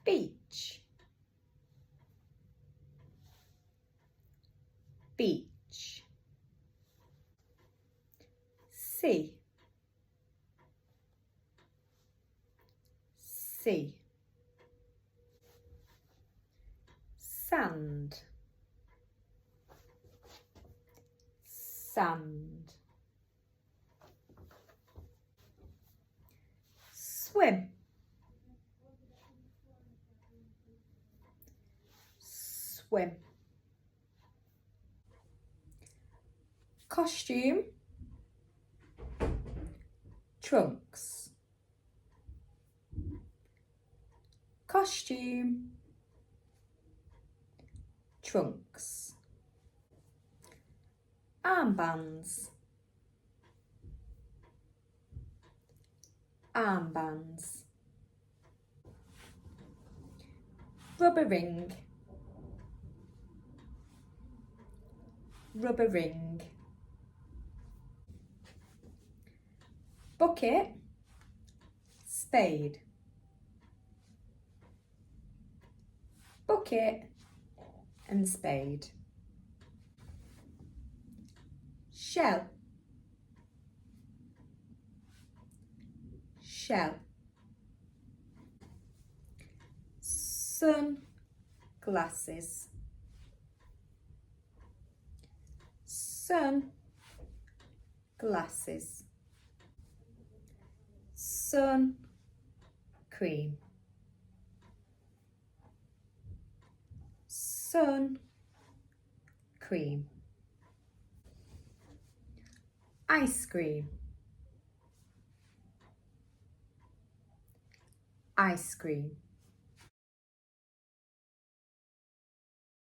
beach, beach. Sea, sea. Sand, sand. Swim, swim. Costume, trunks, costume, trunks. Armbands, armbands. Rubber ring, rubber ring. Bucket, spade, bucket and spade. Shell, shell. Sunglasses, sunglasses. Suncream, Suncream. Ice cream, ice cream.